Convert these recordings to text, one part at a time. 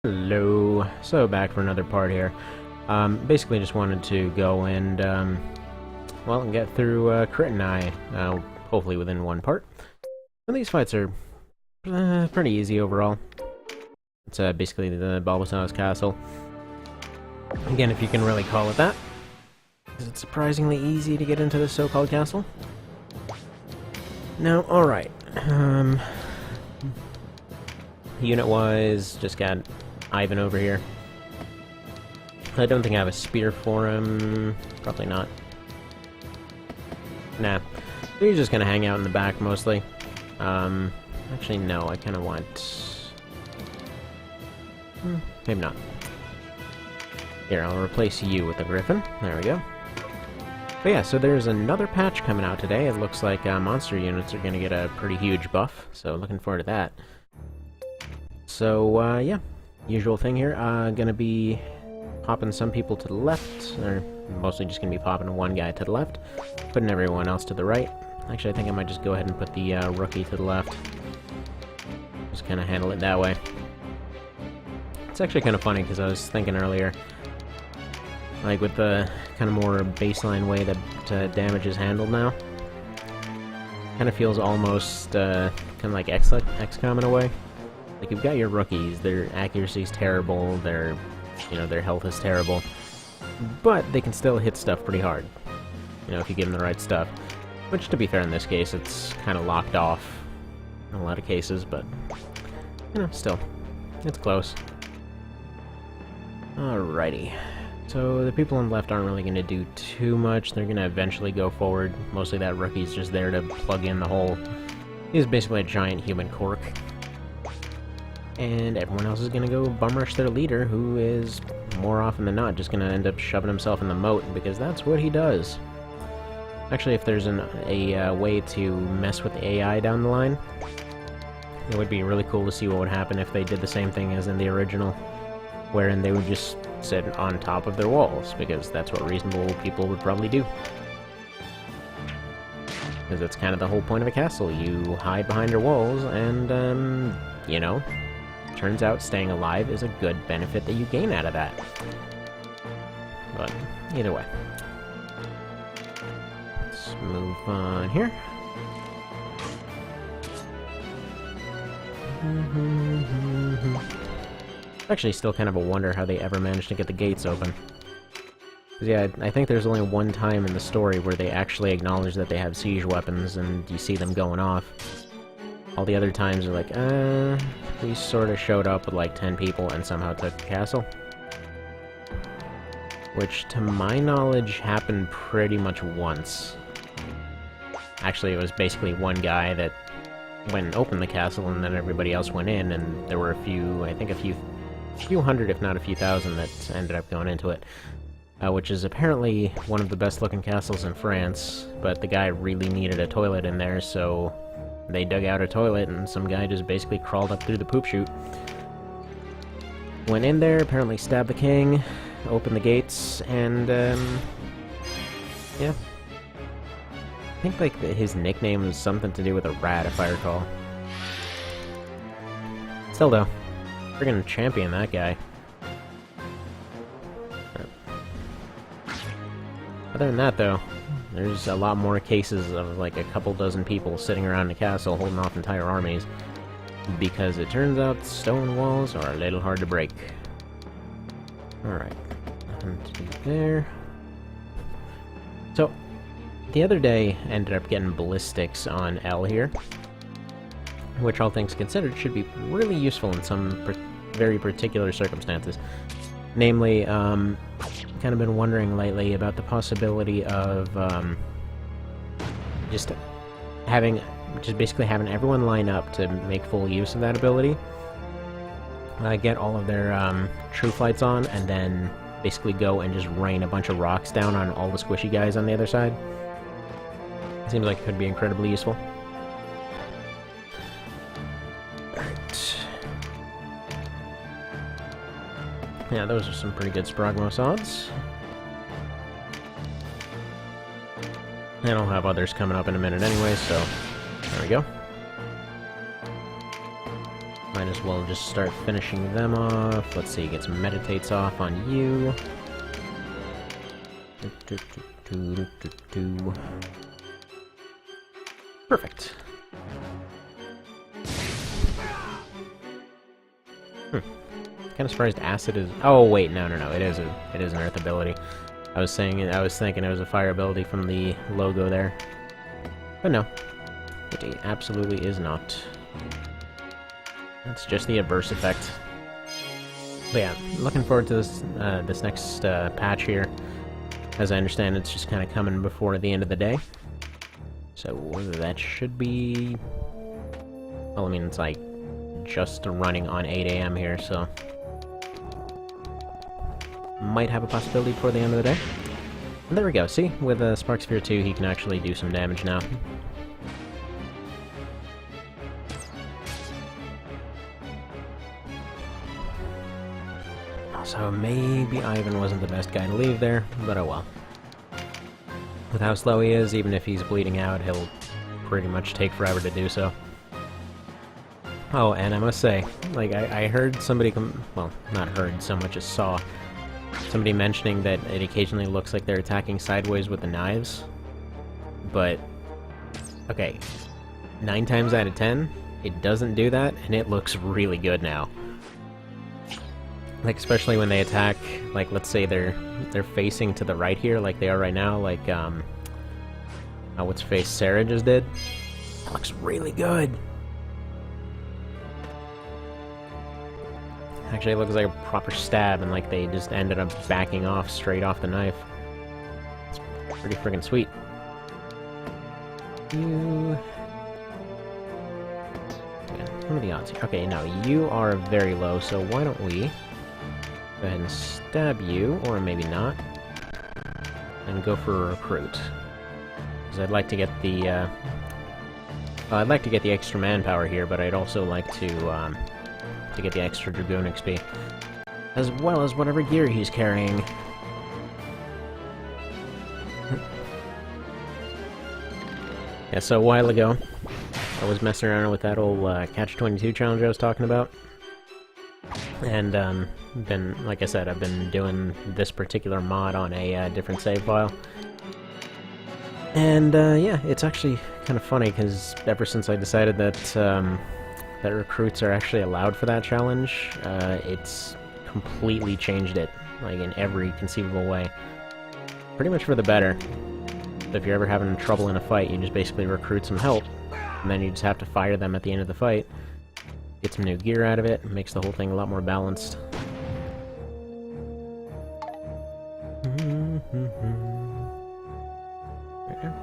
Hello. So back for another part here. Basically just wanted to go and, well, get through Crit and I, hopefully within one part. And these fights are pretty easy overall. It's basically the Bulbasaur's castle. Again, if you can really call it that. It's surprisingly easy to get into this so-called castle. Now, alright. Unit-wise, just got Ivan over here. I don't think I have a spear for him. Probably not. Nah. He's just gonna hang out in the back, mostly. Actually, no, I kinda want... maybe not. Here, I'll replace you with the Griffin. There we go. But yeah, so there's another patch coming out today. It looks like monster units are gonna get a pretty huge buff, so looking forward to that. So, yeah. Usual thing here. Gonna be popping some people to the left, or mostly just gonna be popping one guy to the left, putting everyone else to the right. Actually, I think I might just go ahead and put the rookie to the left. Just kind of handle it that way. It's actually kind of funny, because I was thinking earlier, like with the kind of more baseline way that damage is handled now, kind of feels almost kind of like XCOM in a way. Like, you've got your rookies, their accuracy's terrible, their health is terrible, but they can still hit stuff pretty hard, if you give them the right stuff. Which, to be fair, in this case, it's kind of locked off in a lot of cases, but, still, it's close. Alrighty. So, the people on the left aren't really going to do too much. They're going to eventually go forward. Mostly that rookie's just there to plug in the hole. He's basically a giant human cork. And everyone else is going to go bum rush their leader, who is, more often than not, just going to end up shoving himself in the moat, because that's what he does. Actually, if there's a way to mess with the AI down the line, it would be really cool to see what would happen if they did the same thing as in the original, wherein they would just sit on top of their walls, because that's what reasonable people would probably do. Because that's kind of the whole point of a castle. You hide behind your walls, and, turns out staying alive is a good benefit that you gain out of that. But, either way. Let's move on here. Actually, still kind of a wonder how they ever managed to get the gates open. 'Cause yeah, I think there's only one time in the story where they actually acknowledge that they have siege weapons and you see them going off. All the other times are like, we sort of showed up with like 10 people and somehow took the castle. Which, to my knowledge, happened pretty much once. Actually, it was basically one guy that went and opened the castle, and then everybody else went in, and there were I think a few hundred, if not a few thousand, that ended up going into it. Which is apparently one of the best looking castles in France, but the guy really needed a toilet in there, so they dug out a toilet, and some guy just basically crawled up through the poop chute. Went in there, apparently stabbed the king, opened the gates, and, yeah. I think, like, his nickname was something to do with a rat, if I recall. Still, though, friggin' champion, that guy. Other than that, though, there's a lot more cases of, like, a couple dozen people sitting around the castle holding off entire armies, because it turns out stone walls are a little hard to break. Alright, nothing to do there. So, the other day, I ended up getting ballistics on L here, which, all things considered, should be really useful in some very particular circumstances. Namely, kind of been wondering lately about the possibility of just basically having everyone line up to make full use of that ability. Get all of their true flights on, and then basically go and just rain a bunch of rocks down on all the squishy guys on the other side. Seems like it could be incredibly useful. Alright. Yeah, those are some pretty good Sprogmos odds. And I'll have others coming up in a minute anyway, so there we go. might as well just start finishing them off. Let's see, get some meditates off on you. Perfect. Kind of surprised acid is... Oh wait, no, it is an earth ability. I was thinking it was a fire ability from the logo there, but no, it absolutely is not. That's just the adverse effect. But yeah, looking forward to this this next patch here. As I understand, it's just kind of coming before the end of the day. So that should be... Well, I mean, it's like just running on 8 AM here, so... Might have a possibility before the end of the day. And there we go, see? With Spark Sphere 2, he can actually do some damage now. So maybe Ivan wasn't the best guy to leave there, but oh well. With how slow he is, even if he's bleeding out, he'll pretty much take forever to do so. Oh, and I must say, like, I heard somebody well, not heard so much as saw somebody mentioning that it occasionally looks like they're attacking sideways with the knives. But, okay, 9 times out of 10, it doesn't do that, and it looks really good now. Like, especially when they attack, like, let's say they're facing to the right here, like they are right now, like, what's face Sarah just did? That looks really good! Actually, it looks like a proper stab, and like they just ended up backing off straight off the knife. It's pretty friggin' sweet. You... Yeah, what are the odds here? Okay, now you are very low, so why don't we go ahead and stab you, or maybe not, and go for a recruit. Because I'd like to get the, I'd like to get the extra manpower here, but I'd also like to get the extra Dragoon XP. As well as whatever gear he's carrying. Yeah, so a while ago, I was messing around with that old Catch-22 challenge I was talking about. And, like I said, I've been doing this particular mod on a different save file. And, yeah, it's actually kind of funny, because ever since I decided that, that recruits are actually allowed for that challenge, it's completely changed it, like, in every conceivable way. Pretty much for the better. So if you're ever having trouble in a fight, you just basically recruit some help, and then you just have to fire them at the end of the fight. Get some new gear out of it, makes the whole thing a lot more balanced.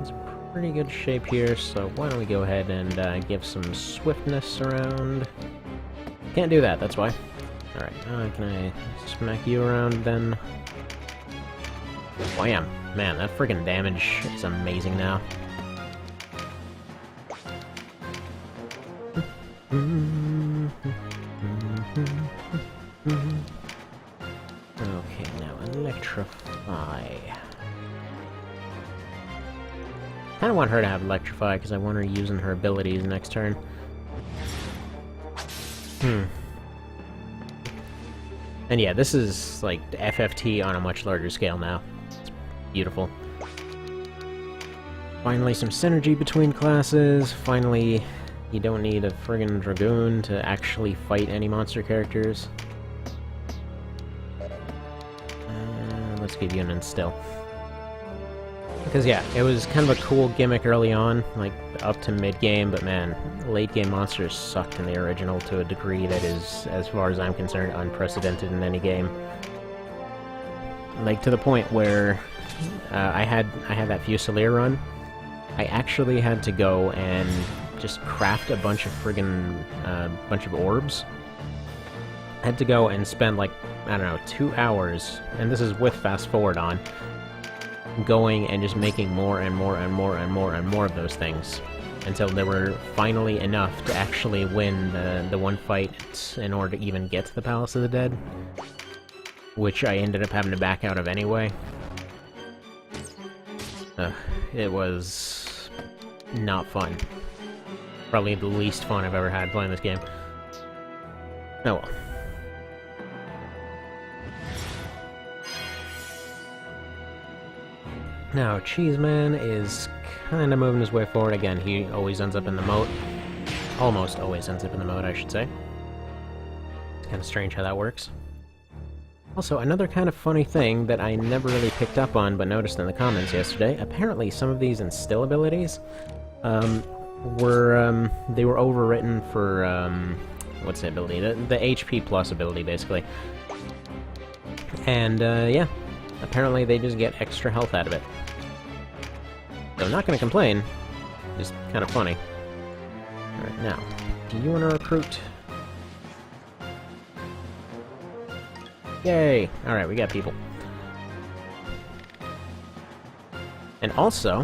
It's pretty good shape here, so why don't we go ahead and give some swiftness around. Can't do that, that's why. Alright, can I smack you around then? Wham! Man, that friggin' damage is amazing now. Okay, now electrify. Kinda want her to have electrify, because I want her using her abilities next turn. And yeah, this is, like, FFT on a much larger scale now. It's beautiful. Finally some synergy between classes, finally you don't need a friggin' Dragoon to actually fight any monster characters. Let's give you an instill. Because yeah, it was kind of a cool gimmick early on, like up to mid-game, but man, late-game monsters sucked in the original to a degree that is, as far as I'm concerned, unprecedented in any game. Like to the point where I had that Fusilier run. I actually had to go and just craft a bunch of friggin' bunch of orbs. I had to go and spend like, I don't know, 2 hours, and this is with fast forward on, going and just making more and more and more and more and more of those things until there were finally enough to actually win the one fight in order to even get to the Palace of the Dead, which I ended up having to back out of anyway. It was not fun. Probably the least fun I've ever had playing this game. Oh well. Now, Cheeseman is kind of moving his way forward. Again, he always ends up in the moat. Almost always ends up in the moat, I should say. It's kind of strange how that works. Also, another kind of funny thing that I never really picked up on but noticed in the comments yesterday, apparently some of these instill abilities were overwritten for, what's the ability? The HP plus ability, basically. And, yeah. Apparently they just get extra health out of it. So I'm not gonna complain. Just kind of funny. Alright, now, do you want to recruit? Yay! Alright, we got people. And also,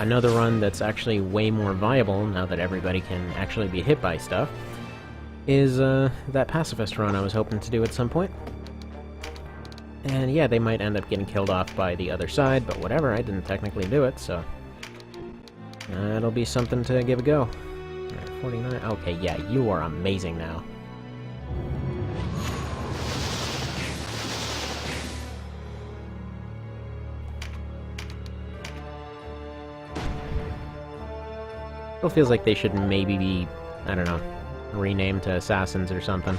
another run that's actually way more viable, now that everybody can actually be hit by stuff, is that pacifist run I was hoping to do at some point. And yeah, they might end up getting killed off by the other side, but whatever, I didn't technically do it, so... it'll be something to give a go. Alright, 49... Okay, yeah, you are amazing now. Still feels like they should maybe be, I don't know, renamed to assassins or something.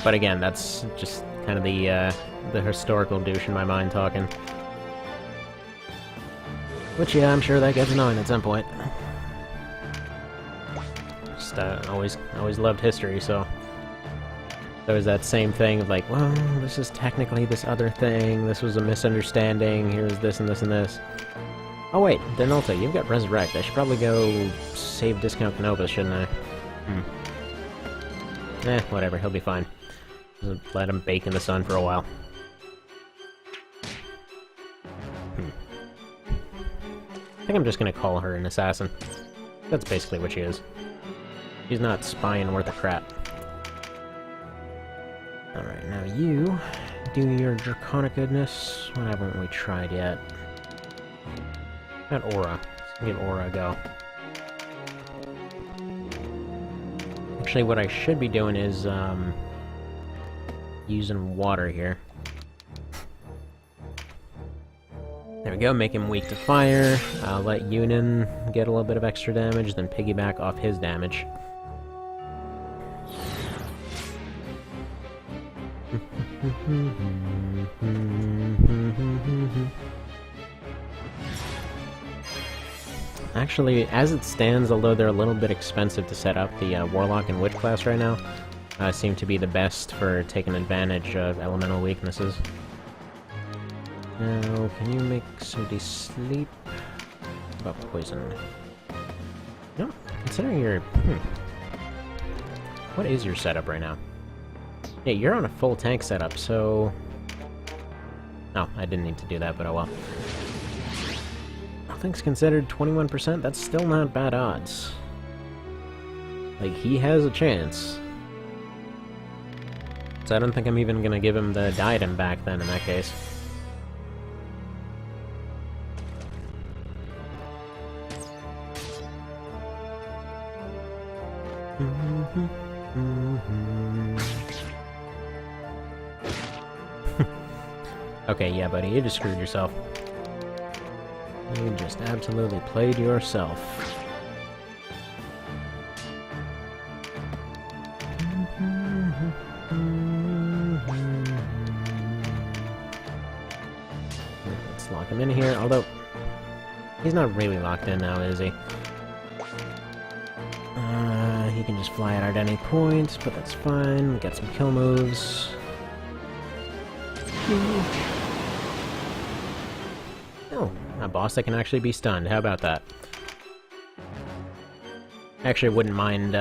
But again, that's just kind of the historical douche in my mind talking. Which, yeah, I'm sure that gets annoying at some point. Just, always loved history, so... There was that same thing of like, well, this is technically this other thing, this was a misunderstanding, here's this and this and this. Oh wait, Denolta, you've got Resurrect. I should probably go save Discount Canopus, shouldn't I? Whatever, he'll be fine. Just let him bake in the sun for a while. I think I'm just gonna call her an assassin. That's basically what she is. She's not spying worth a crap. Alright, now you do your draconic goodness. What haven't we tried yet? Got Aura. Let's give Aura a go. Actually, what I should be doing is, using water here. There we go, make him weak to fire. I'll let Yunin get a little bit of extra damage, then piggyback off his damage. Actually, as it stands, although they're a little bit expensive to set up, the Warlock and Witch class right now seem to be the best for taking advantage of elemental weaknesses. Now, can you make somebody sleep? About poison. No, considering your... What is your setup right now? Yeah, you're on a full tank setup, so... Oh, I didn't need to do that, but oh well. All things considered, 21%, that's still not bad odds. Like, he has a chance. So I don't think I'm even gonna give him the diadem back then, in that case. Okay, yeah, buddy, you just screwed yourself. You just absolutely played yourself. Let's lock him in here, although... He's not really locked in now, is he? He can just fly out at any point, but that's fine. We got some kill moves. Oh, a boss that can actually be stunned. How about that? Actually, I wouldn't mind,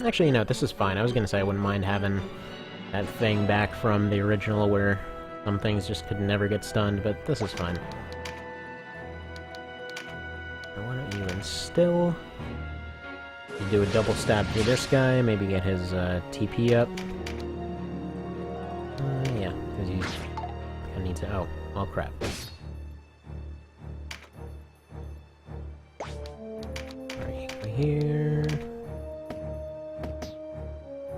actually, you know, this is fine. I was gonna say I wouldn't mind having that thing back from the original where some things just could never get stunned, but this is fine. Why don't you instill? You do a double stab through this guy, maybe get his TP up. Yeah, because he's gonna need to. Oh, crap. Alright, here.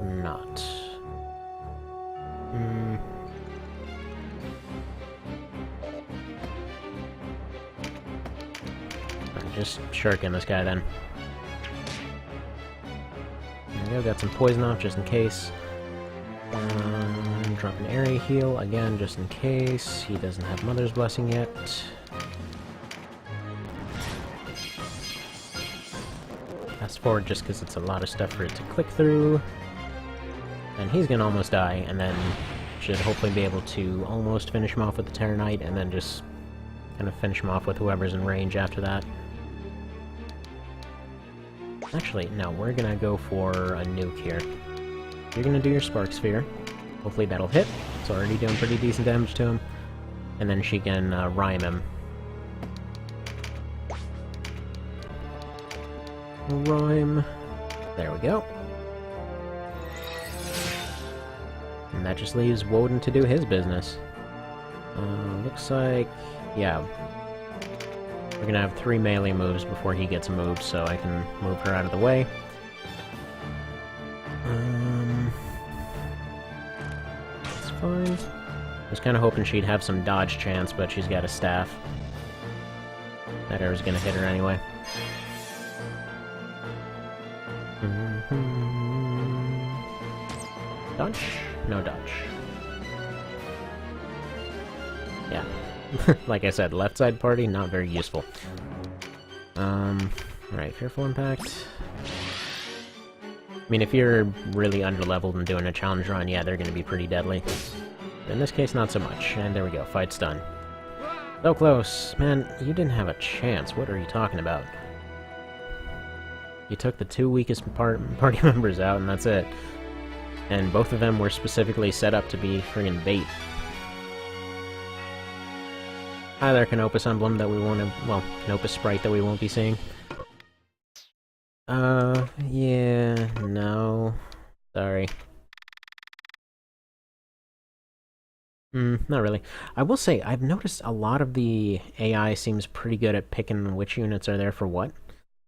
Not. Just shuriken this guy then. There we go, got some poison off just in case. Drop an area heal again just in case. He doesn't have Mother's Blessing yet. Fast forward just because it's a lot of stuff for it to click through. And he's gonna almost die, and then should hopefully be able to almost finish him off with the Terror Knight, and then just kind of finish him off with whoever's in range after that. Actually, no, we're gonna go for a nuke here. You're gonna do your Spark Sphere. Hopefully that'll hit. It's already doing pretty decent damage to him. And then she can rhyme him. Rhyme. There we go. And that just leaves Woden to do his business. Looks like... yeah. We're gonna have 3 melee moves before he gets moved, so I can move her out of the way. That's fine. I was kind of hoping she'd have some dodge chance, but she's got a staff. That arrow's gonna hit her anyway. Dodge? No dodge. Yeah. Like I said, left side party, not very useful. Alright, Fearful Impact. I mean, if you're really underleveled and doing a challenge run, yeah, they're gonna be pretty deadly. But in this case, not so much. And there we go, fight's done. So close! Man, you didn't have a chance, what are you talking about? You took the 2 weakest party members out, and that's it. And both of them were specifically set up to be friggin' bait. Hi there, Canopus Emblem that we won't have, well, Canopus Sprite that we won't be seeing. Yeah, no. Sorry. Not really. I will say, I've noticed a lot of the AI seems pretty good at picking which units are there for what.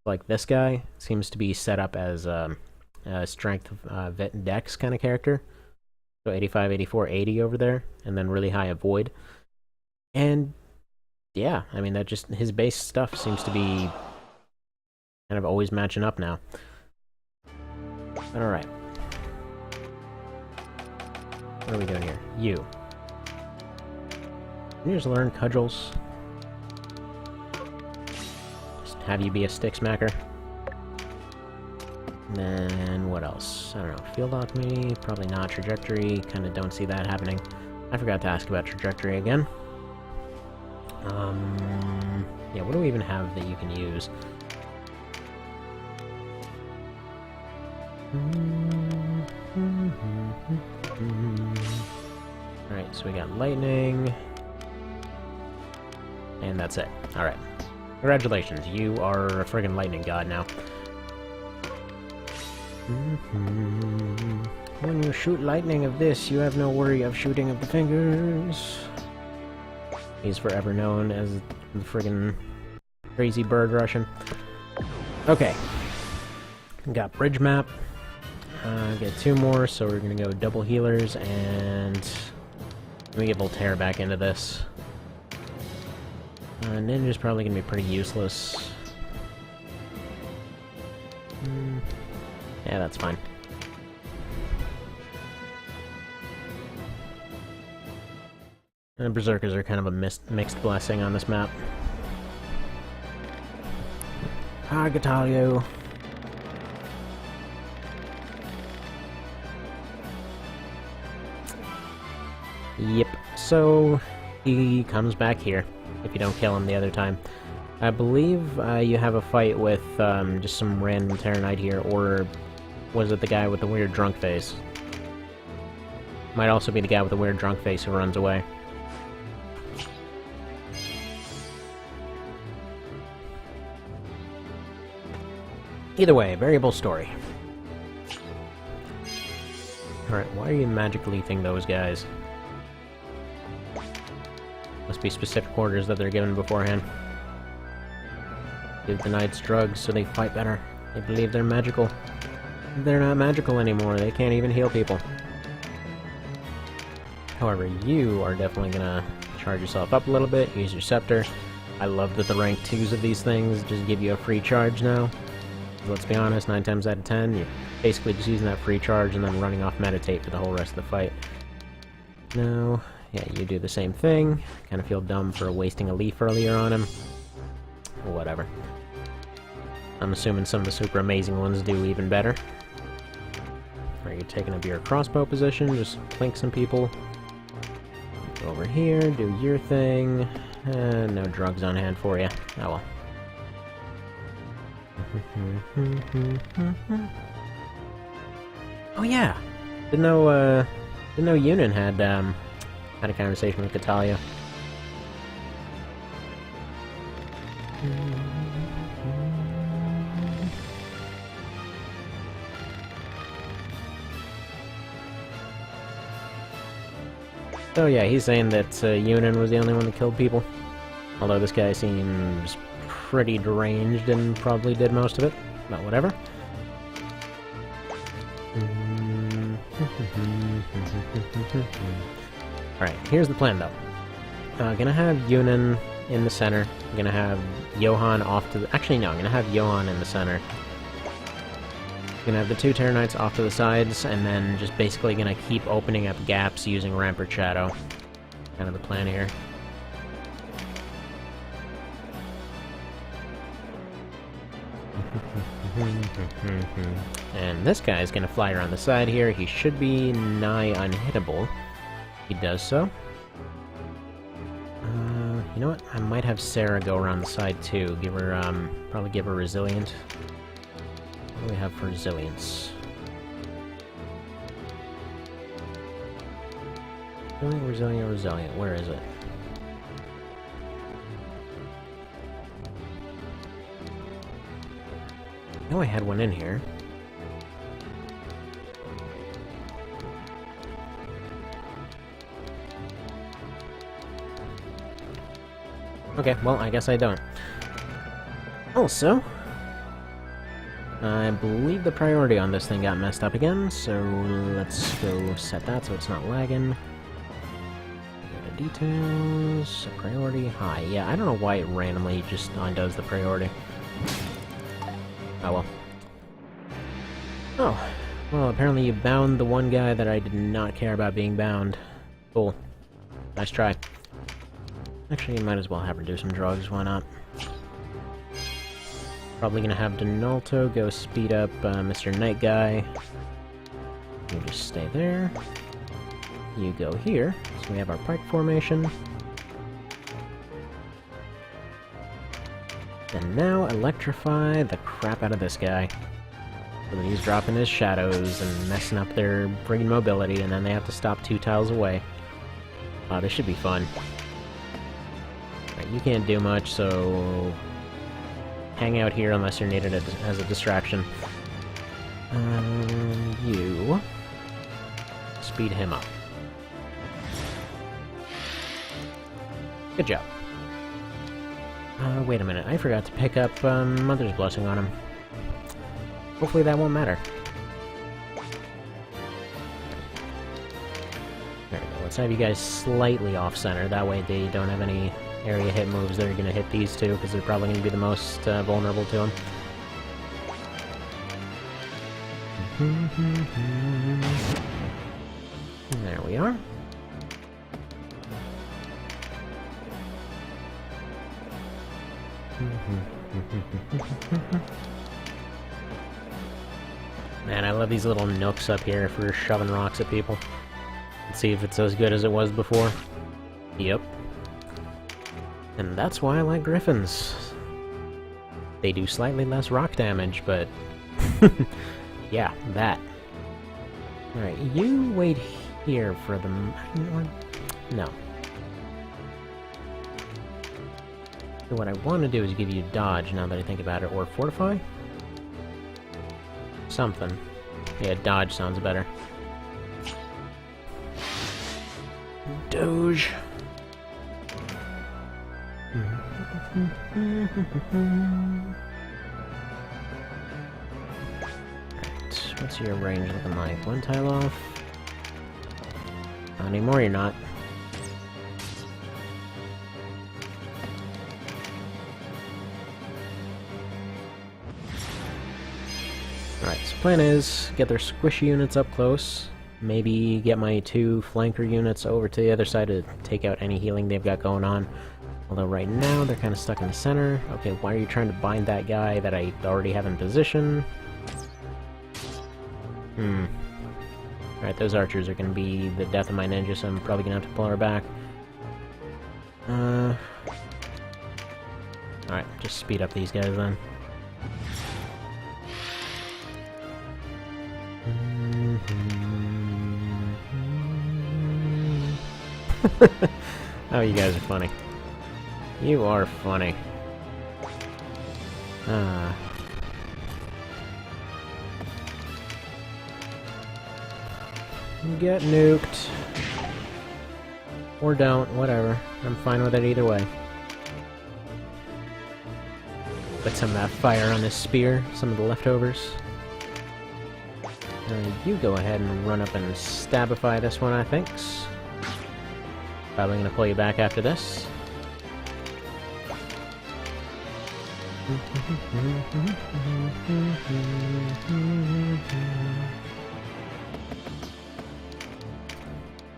Like, this guy seems to be set up as, a strength, vet and dex kind of character. So 85, 84, 80 over there, and then really high avoid. And yeah, I mean, that just, his base stuff seems to be kind of always matching up now. Alright. What are we doing here? You. You just learn cudgels. Just have you be a stick smacker. And then, what else? I don't know. Field Alchemy? Probably not. Trajectory? Kind of don't see that happening. I forgot to ask about Trajectory again. Yeah, what do we even have that you can use? Alright, so we got Lightning. And that's it. Alright. Congratulations, you are a friggin' Lightning God now. When you shoot lightning of this, you have no worry of shooting of the fingers. He's forever known as the friggin' crazy bird Russian. Okay. Got bridge map. Get 2 more, so we're gonna go double healers, and let me get Voltaire back into this. Ninja's probably gonna be pretty useless. Yeah, that's fine. And Berserkers are kind of a mixed blessing on this map. Hi, Gatalio. Yep, so he comes back here, if you don't kill him the other time. I believe you have a fight with just some random Terror Knight here, or was it the guy with the weird drunk face? Might also be the guy with the weird drunk face who runs away. Either way, variable story. Alright, why are you magic leafing those guys? Must be specific orders that they're given beforehand. Give the knights drugs so they fight better. They believe they're magical. They're not magical anymore, they can't even heal people. However, you are definitely gonna charge yourself up a little bit, use your scepter. I love that the rank 2s of these things just give you a free charge now. Let's be honest, 9 times out of 10, you're basically just using that free charge and then running off meditate for the whole rest of the fight. Now, yeah, you do the same thing. Kind of feel dumb for wasting a leaf earlier on him. Whatever. I'm assuming some of the super amazing ones do even better. Alright, you're taking up your crossbow position, just clink some people. Go over here, do your thing. No drugs on hand for you. Oh well. Oh yeah! Didn't know Yunin had a conversation with Catalia. Oh yeah, he's saying that Yunin was the only one that killed people. Although this guy seems pretty deranged and probably did most of it. But whatever. Alright, here's the plan though. Gonna have Yunin in the center. I'm gonna have Johann off to the... Actually no, I'm gonna have Johann in the center. Gonna have the 2 Terror Knights off to the sides, and then just basically gonna keep opening up gaps using Rampart Shadow. Kind of the plan here. And this guy is gonna fly around the side here. He should be nigh unhittable. He does so. You know what? I might have Sarah go around the side too. Give her, probably give her Resilient. What do we have for resilience? Resilient. Where is it? I know I had one in here. Okay, well, I guess I don't. Also, I believe the priority on this thing got messed up again, so let's go set that so it's not lagging. Go to details, priority high. Yeah, I don't know why it randomly just undoes the priority. Oh well. Oh, well, apparently you bound the one guy that I did not care about being bound. Cool. Nice try. Actually, you might as well have her do some drugs, why not? Probably gonna have Donalto go speed up Mr. Night Guy. You just stay there. You go here, so we have our pike formation. And now electrify the crap out of this guy. So that he's dropping his shadows and messing up their friggin' mobility, and then they have to stop 2 tiles away. Wow, this should be fun. Right, you can't do much, so... hang out here unless you're needed as a distraction. You... speed him up. Good job. Wait a minute, I forgot to pick up Mother's Blessing on him. Hopefully that won't matter. There we go, let's have you guys slightly off-center, that way they don't have any area hit moves that are going to hit these two, because they're probably going to be the most vulnerable to them. There we are. Man, I love these little nooks up here for shoving rocks at people. Let's see if it's as good as it was before. Yep. And that's why I like Griffins. They do slightly less rock damage, but... yeah, that. Alright, you wait here for them. No. So what I want to do is give you dodge, now that I think about it, or fortify? Something. Yeah, dodge sounds better. Doge. What's your range looking like? One tile off? Not anymore, you're not. Alright, so plan is get their squishy units up close, maybe get my 2 flanker units over to the other side to take out any healing they've got going on. Although right now they're kind of stuck in the center. Okay, why are you trying to bind that guy that I already have in position? Alright, those archers are going to be the death of my ninja, so I'm probably going to have to pull her back. Alright, just speed up these guys then. Oh, you guys are funny. You are funny. Get nuked. Or don't, whatever. I'm fine with it either way. Put some of that fire on this spear, some of the leftovers. You go ahead and run up and stabify this one, I think. Probably gonna pull you back after this.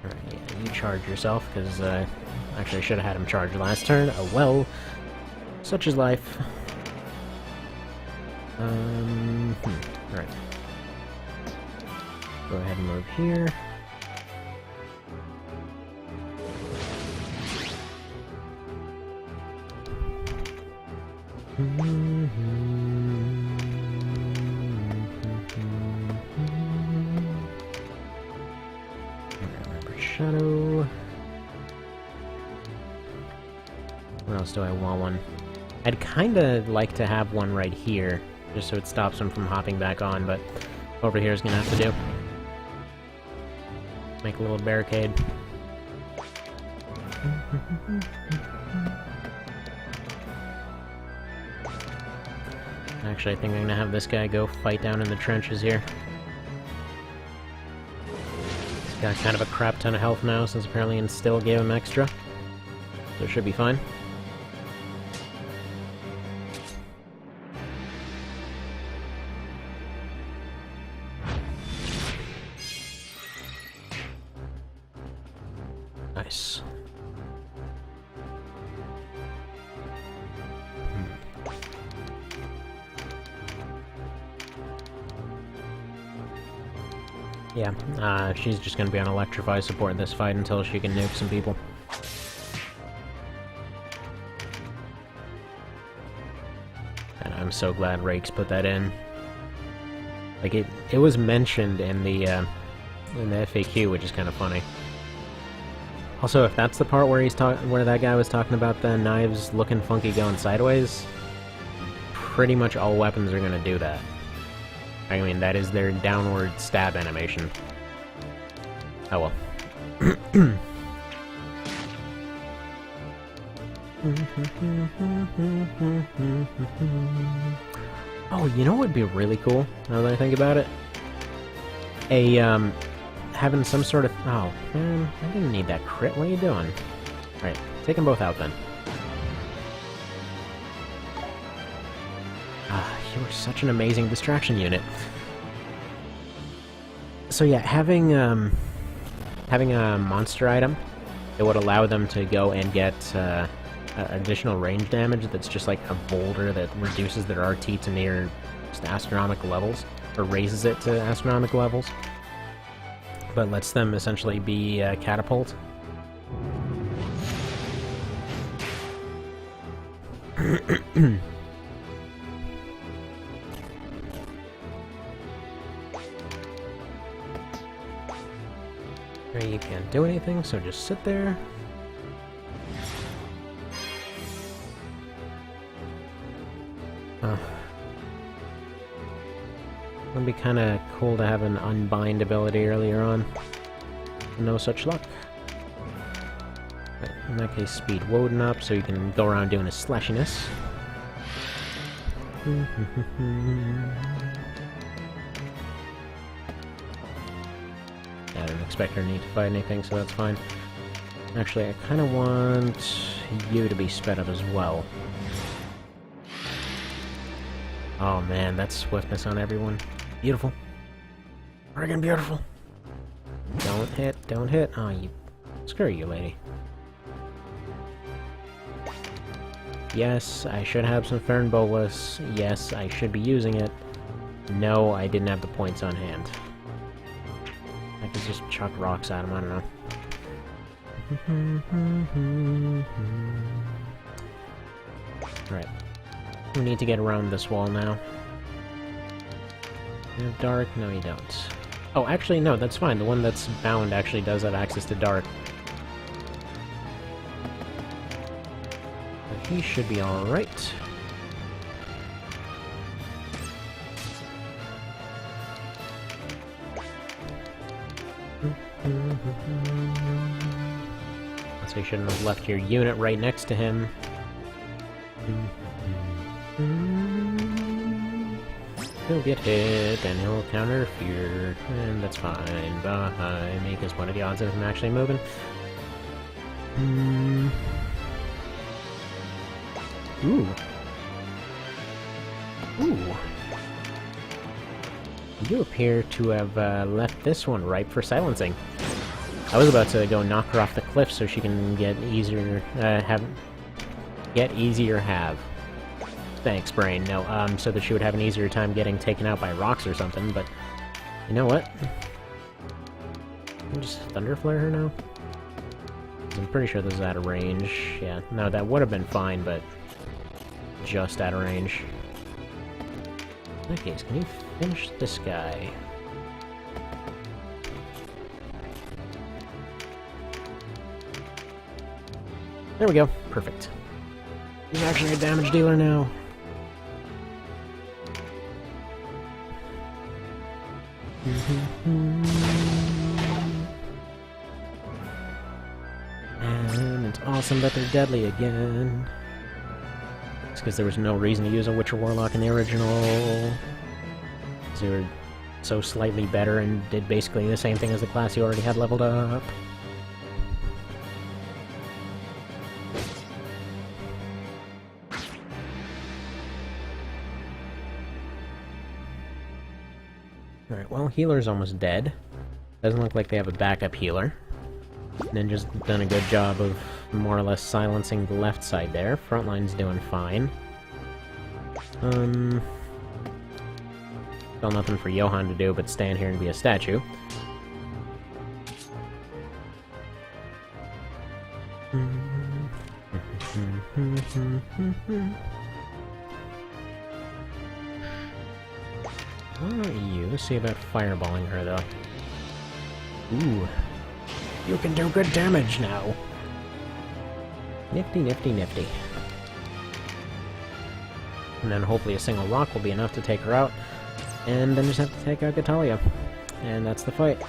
Alright, yeah, you charge yourself, because actually I should have had him charge last turn. Oh well, such is life. Alright. Go ahead and move here. Remember Shadow. Where else do I want one? I'd kinda like to have one right here, just so it stops him from hopping back on, but over here is gonna have to do. Make a little barricade. Actually, I think I'm gonna have this guy go fight down in the trenches here. He's got kind of a crap ton of health now, since apparently Instill gave him extra. So it should be fine. Nice. Yeah, she's just gonna be on Electrify support this fight until she can nuke some people. And I'm so glad Rakes put that in. Like, it was mentioned in the FAQ, which is kind of funny. Also, if that's the part where where that guy was talking about the knives looking funky going sideways, pretty much all weapons are gonna do that. I mean, that is their downward stab animation. Oh well. Oh, you know what would be really cool, now that I think about it? Having some sort of... Oh, man, I didn't need that crit. What are you doing? Alright, take them both out then. You are such an amazing distraction unit. So yeah, having a monster item that would allow them to go and get additional range damage that's just like a boulder that reduces their RT to near just astronomical levels, or raises it to astronomical levels, but lets them essentially be catapult. You can't do anything, so just sit there. Would be kind of cool to have an unbind ability earlier on. No such luck. But in that case, speed Woden up so you can go around doing his slashiness. expect her to need to fight anything, so that's fine. Actually, I kind of want you to be sped up as well. Oh man, that's swiftness on everyone. Beautiful. Friggin' beautiful. Don't hit, don't hit. Oh, you... Screw you, lady. Yes, I should have some Fern Bolus. Yes, I should be using it. No, I didn't have the points on hand. I could just chuck rocks at him, I don't know. Right. We need to get around this wall now. You have dark? No, you don't. Oh, actually, no, that's fine. The one that's bound actually does have access to dark. But he should be alright. So you shouldn't have left your unit right next to him. He'll get hit, and he'll counter fear, and that's fine by me, because what are the odds of him actually moving? Ooh. Ooh. You appear to have left this one ripe for silencing. I was about to go knock her off the cliff so she can get easier, have. Thanks, brain. No, so that she would have an easier time getting taken out by rocks or something, but... You know what? Can I just Thunder Flare her now? I'm pretty sure this is out of range. Yeah, no, that would have been fine, but... just out of range. In that case, can you finish this guy? There we go. Perfect. He's actually a damage dealer now. And it's awesome that they're deadly again. It's because there was no reason to use a Witcher Warlock in the original. They were so slightly better and did basically the same thing as the class you already had leveled up. Alright, well, healer's almost dead. Doesn't look like they have a backup healer. Ninja's done a good job of more or less silencing the left side there. Frontline's doing fine. Still nothing for Johann to do but stand here and be a statue. Why don't you see about fireballing her, though? Ooh. You can do good damage now! Nifty, nifty, nifty. And then hopefully a single rock will be enough to take her out. And then just have to take out Gatalia. And that's the fight.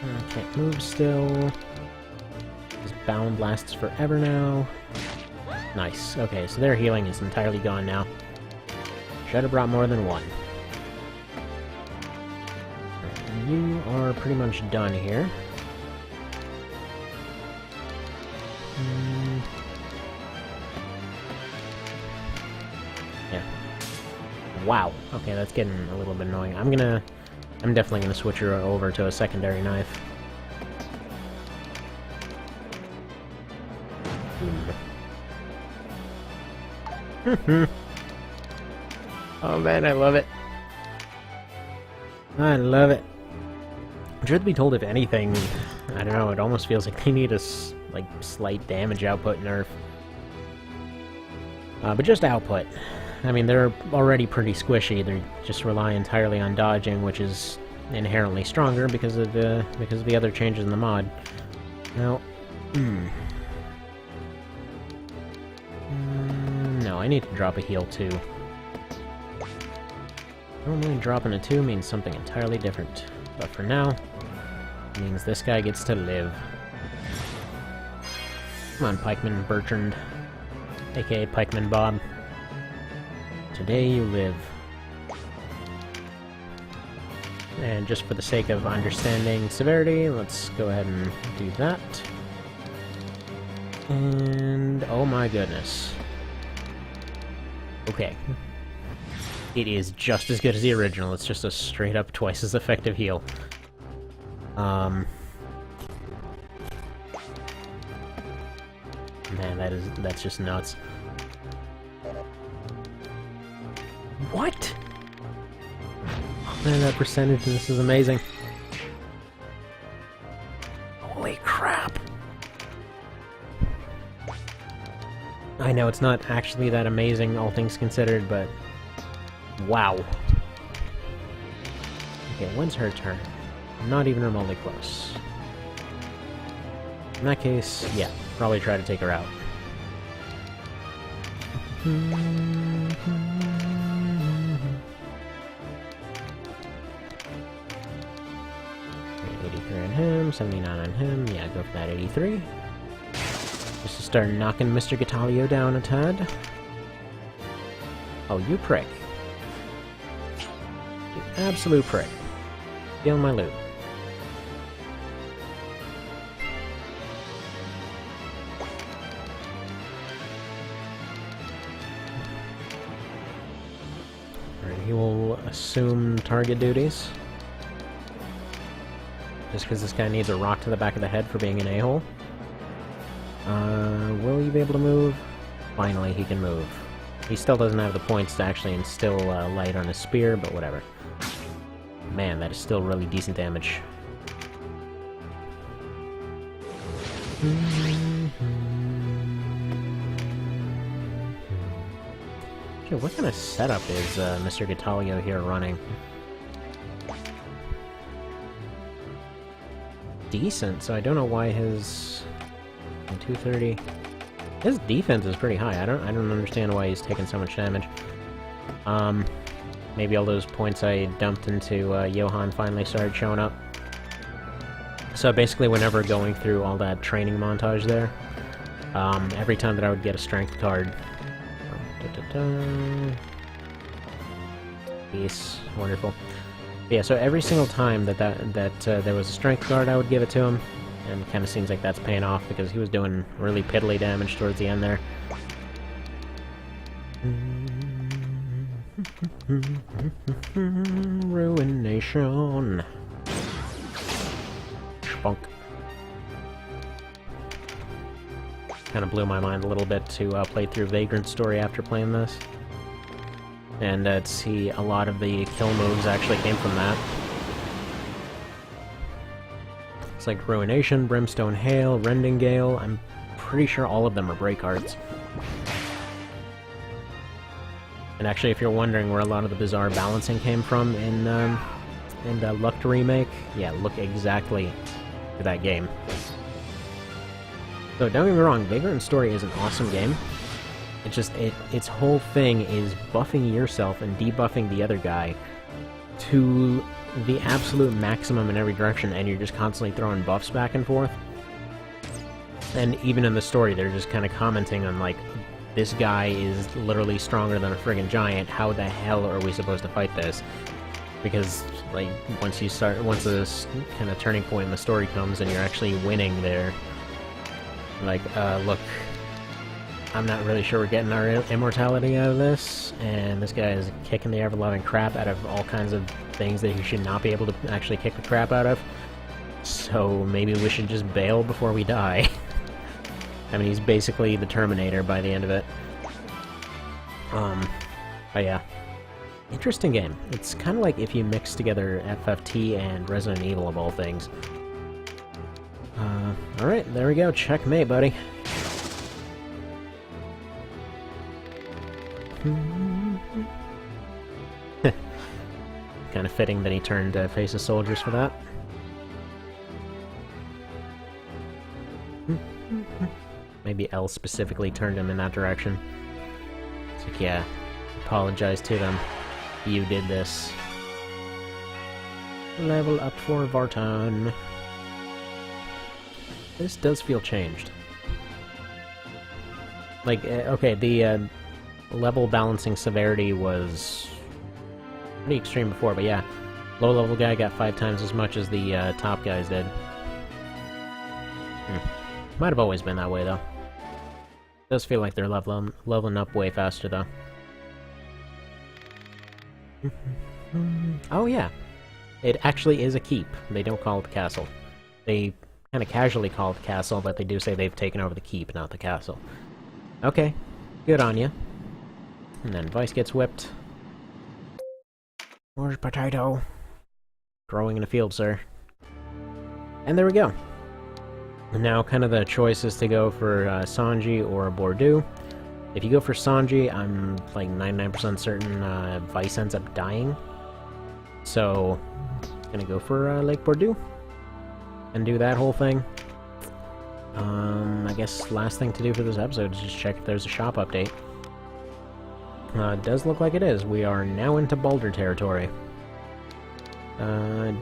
I can't move still. This bound lasts forever now. Nice. Okay, so their healing is entirely gone now. Should have brought more than one. You are pretty much done here. Yeah. Wow. Okay, that's getting a little bit annoying. I'm definitely gonna switch her over to a secondary knife. Oh man, I love it. I love it. Truth be told, if anything, I don't know, it almost feels like they need a slight damage output nerf. But just output. I mean, they're already pretty squishy. They just rely entirely on dodging, which is inherently stronger because of the other changes in the mod. Now, no, I need to drop a heal too. Normally dropping a 2 means something entirely different, but for now, it means this guy gets to live. Come on, Pikeman Bertrand, aka Pikeman Bob. Today you live. And just for the sake of understanding severity, let's go ahead and do that. And oh my goodness. Okay. It is just as good as the original, it's just a straight up twice as effective heal. Man, that's just nuts. What? Oh, man, that percentage in this is amazing. Holy crap. I know it's not actually that amazing, all things considered, but wow. Okay, when's her turn? Not even remotely close. In that case, yeah, probably try to take her out. 83 on him, 79 on him, yeah, go for that 83. Just to start knocking Mr. Gatalio down a tad. Oh, you prick. You absolute prick. Steal my loot. Alright, he will assume target duties. Just because this guy needs a rock to the back of the head for being an a-hole. Will he be able to move? Finally, he can move. He still doesn't have the points to actually instill light on his spear, but whatever. Man, that is still really decent damage. Okay, what kind of setup is Mr. Gatalio here running? Decent, so I don't know why his 230. His defense is pretty high. I don't understand why he's taking so much damage. Maybe all those points I dumped into Johann finally started showing up. So basically, whenever going through all that training montage there, every time that I would get a strength card. Peace, wonderful. Yeah, so every single time that there was a strength card, I would give it to him, and it kind of seems like that's paying off because he was doing really piddly damage towards the end there. Ruination. Spunk. Kind of blew my mind a little bit to play through Vagrant Story after playing this. And to see a lot of the kill moves actually came from that. It's like Ruination, Brimstone Hail, Rending Gale. I'm pretty sure all of them are break cards. And actually, if you're wondering where a lot of the bizarre balancing came from in the Luck Remake, yeah, look exactly to that game. So don't get me wrong, Vagrant Story is an awesome game. It's just, its whole thing is buffing yourself and debuffing the other guy to the absolute maximum in every direction, and you're just constantly throwing buffs back and forth. And even in the story, they're just kind of commenting on, like, this guy is literally stronger than a friggin' giant, how the hell are we supposed to fight this? Because, like, once this kind of turning point in the story comes and you're actually winning there, like, look, I'm not really sure we're getting our immortality out of this, and this guy is kicking the ever-loving crap out of all kinds of things that he should not be able to actually kick the crap out of. So maybe we should just bail before we die. I mean, he's basically the Terminator by the end of it. But yeah. Interesting game. It's kind of like if you mix together FFT and Resident Evil of all things. Alright, there we go. Checkmate, buddy. Kind of fitting that he turned face of soldiers for that. Maybe L specifically turned him in that direction. It's like, yeah, apologize to them. You did this. Level up for Vartan. This does feel changed. Like, okay, the level balancing severity was pretty extreme before, but yeah. Low-level guy got 5 times as much as the top guys did. Might have always been that way, though. Does feel like they're leveling up way faster, though. Oh, yeah. It actually is a keep. They don't call it the castle. They kind of casually call it the castle, but they do say they've taken over the keep, not the castle. Okay. Good on you. And then Vice gets whipped. Orange potato. Growing in a field, sir. And there we go. Now, kind of the choice is to go for Sanji or Bordeaux. If you go for Sanji, I'm like 99% certain Vice ends up dying. So, gonna go for Lake Bordeaux and do that whole thing. I guess last thing to do for this episode is just check if there's a shop update. It does look like it is. We are now into Boulder territory.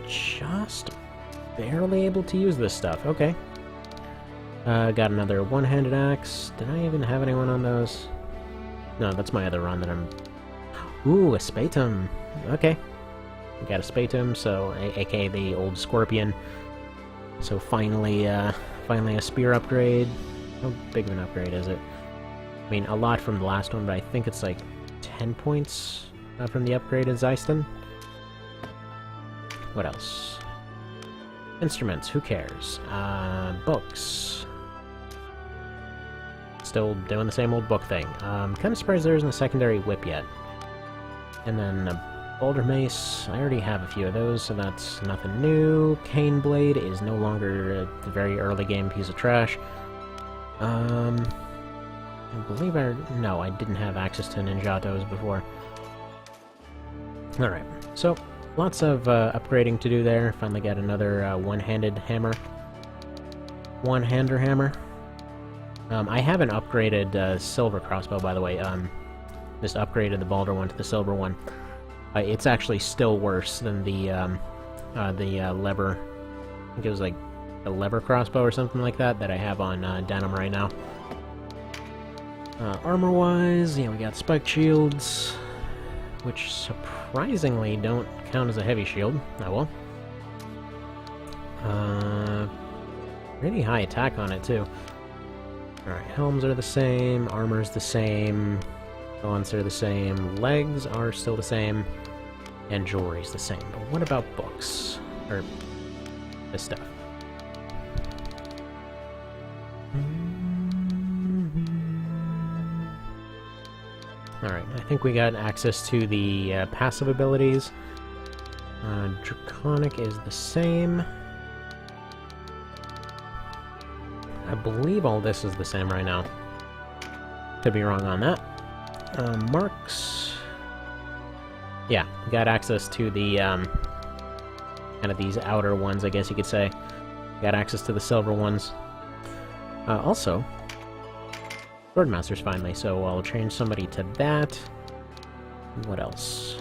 Just barely able to use this stuff. Okay. Got another one-handed axe. Did I even have anyone on those? No, that's my other run that I'm... Ooh, a Spatum. Okay. Got a Spatum, so aka the old Scorpion. So finally a spear upgrade. How big of an upgrade is it? I mean, a lot from the last one, but I think it's like 10 points from the upgraded Zeiston. What else? Instruments, who cares? Books. Still doing the same old book thing. Kind of surprised there isn't a secondary whip yet. And then a Boulder Mace. I already have a few of those, so that's nothing new. Cane Blade is no longer a very early game piece of trash. I believe no, I didn't have access to Ninjatos before. Alright, so lots of upgrading to do there. Finally got another one-handed hammer. One-hander hammer. I haven't upgraded silver crossbow, by the way. Just upgraded the Balder one to the silver one. It's actually still worse than the lever. I think it was like a lever crossbow or something like that I have on Denim right now. Armor-wise, yeah, we got spiked shields, which surprisingly don't count as a heavy shield. Oh well. Really high attack on it, too. Alright, helms are the same, armor's the same, gaunts are the same, legs are still the same, and jewelry's the same. But what about books? Or this stuff? Alright, I think we got access to the passive abilities. Draconic is the same. I believe all this is the same right now. Could be wrong on that. Marks... Yeah, got access to the, kind of these outer ones, I guess you could say. Got access to the silver ones. Also, Swordmasters finally, so I'll change somebody to that. What else?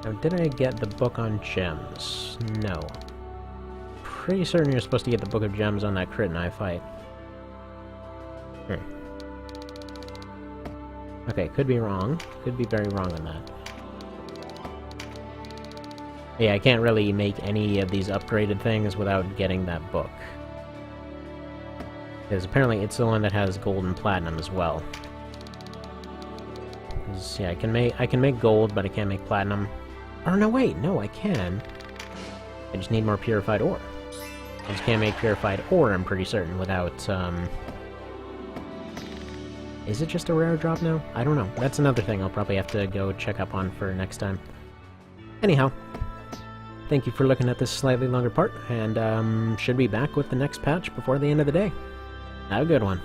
Now, did I get the book on gems? No. Pretty certain you're supposed to get the book of gems on that crit knife fight. Okay, could be wrong. Could be very wrong on that. Yeah, I can't really make any of these upgraded things without getting that book. Because apparently it's the one that has gold and platinum as well. Yeah, I can make gold, but I can't make platinum. Or no, wait, no, I can. I just need more purified ore. I just can't make purified ore, I'm pretty certain, without, Is it just a rare drop now? I don't know. That's another thing I'll probably have to go check up on for next time. Anyhow, thank you for looking at this slightly longer part, and should be back with the next patch before the end of the day. Have a good one.